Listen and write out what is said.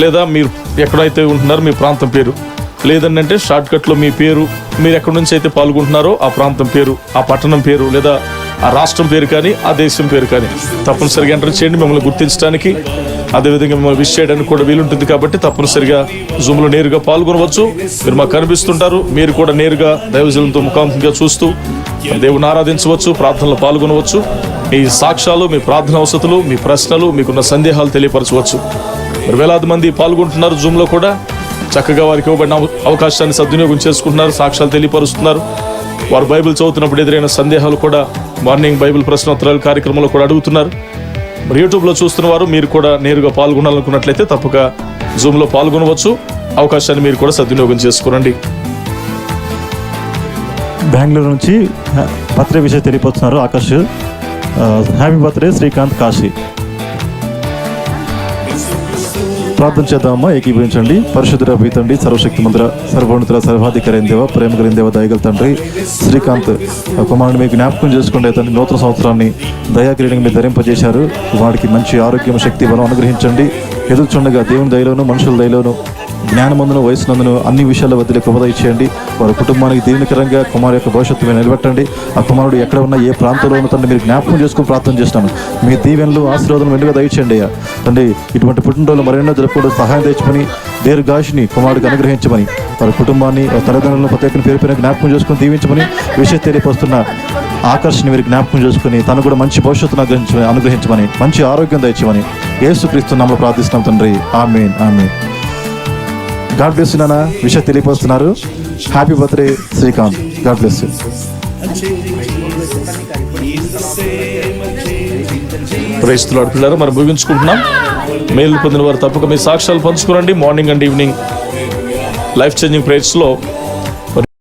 లేదా మీరు ఎక్కడైతే ఉంటున్నారో మీ ప్రాంతం పేరు, లేదంటే షార్ట్కట్లో మీ పేరు, మీరు ఎక్కడి నుంచి అయితే పాల్గొంటున్నారో ఆ ప్రాంతం పేరు, ఆ పట్టణం పేరు, లేదా ఆ రాష్ట్రం పేరు కానీ ఆ దేశం పేరు కానీ తప్పనిసరిగా ఎంటర్ చేయండి. మిమ్మల్ని గుర్తించడానికి, అదేవిధంగా మిమ్మల్ని విష్ చేయడానికి కూడా వీలుంటుంది. కాబట్టి తప్పనిసరిగా జూమ్లో నేరుగా పాల్గొనవచ్చు. మీరు మాకు కనిపిస్తుంటారు. మీరు కూడా నేరుగా దైవజనులతో ముఖాముఖిగా చూస్తూ దేవుని ఆరాధించవచ్చు, ప్రార్థనలో పాల్గొనవచ్చు. మీ సాక్ష్యాలు, మీ ప్రార్థన అవసరాలు, మీ ప్రశ్నలు, మీకున్న సందేహాలు తెలియపరచవచ్చు. మరి వేలాది మంది పాల్గొంటున్నారు జూమ్లో కూడా. చక్కగా వారికి ఇవ్వబడిన అవకాశాన్ని సద్వినియోగం చేసుకుంటున్నారు, సాక్ష్యాలు తెలియపరుస్తున్నారు. వారు బైబిల్ చదువుతున్నప్పుడు ఎదురైన సందేహాలు కూడా మార్నింగ్ బైబిల్ ప్రశ్నోత్తరాల కార్యక్రమంలో కూడా అడుగుతున్నారు. మరి యూట్యూబ్లో చూస్తున్న వారు మీరు కూడా నేరుగా పాల్గొనాలనుకున్నట్లయితే తప్పక జూమ్లో పాల్గొనవచ్చు. అవకాశాన్ని మీరు కూడా సద్వినియోగం చేసుకోండి. బెంగళూరు నుంచి బర్త్డే విషయం తెలియపోతున్నారు ఆకాష్. Happy birthday Srikanth Kashi. ప్రార్థన చేద్దామమ్మా, ఏకీభవించండి. పరిశుద్ధుడ తండ్రి, సర్వశక్తి మంత్ర, సర్వోన్నతుల, సర్వాధికారైన దేవ, ప్రేమ కలిగిన దేవ, దయగల తండ్రి, శ్రీకాంత్ కుమారుని మీకు జ్ఞాపకం చేసుకుంటే తండ్రి, నూతన సంవత్సరాన్ని దయాకిరీటంగా మీరు ధరింపజేశారు. వాడికి మంచి ఆరోగ్యం, శక్తి, బలం అనుగ్రహించండి. ఎదుర్చుండగా దేవుని దయలోను, మనుషుల దయలోను, జ్ఞానమందును, వయసునందును అన్ని విషయాల వదిలే కృప ఇచ్చేయండి. వారి కుటుంబానికి దీవెనకరంగా కుమారు యొక్క భవిష్యత్తు మీరు నిలబెట్టండి. ఆ కుమారుడు ఎక్కడ ఉన్నా, ఏ ప్రాంతంలో ఉన్న తండ్రి మీరు జ్ఞాపకం చేసుకుని ప్రార్థన చేస్తాను. మీ దీవెనలు, ఆశీర్వాదం వెంటగా దయచేయండి అయ్యా తండ్రి. ఇటువంటి పుట్టినరోజులు మరెన్నో జరుపుకోవడం సహాయం తెచ్చుకొని దీర్ఘాయుష్ని కుమారుడికి అనుగ్రహించమని, వారి కుటుంబాన్ని, తల్లిదండ్రులను ప్రతి ఒక్కరిని పేరు పేరు జ్ఞాపకం చేసుకుని దీవించమని, విషయం తెలియపరుస్తున్న ఆకర్షణ మీరు జ్ఞాపకం చేసుకుని తను కూడా మంచి భవిష్యత్తును అనుగ్రహించమని, మంచి ఆరోగ్యం దయచేయమని యేసుక్రీస్తు నామములో ప్రార్థిస్తున్నాం తండ్రి. ఆమేన్, ఆమేన్. గాడ్ బ్లెస్ యు నాన్న. విషయం తెలియపరుస్తున్నారు. Happy birthday Srikanth. God bless you. Praise the lord పిల్లలు, మనం ముగించుకుంటున్నాం. మేలు పొందిన వారు తప్పక మీ సాక్ష్యాలు పంచుకోరండి. Morning and evening life changing ప్రేయర్స్లో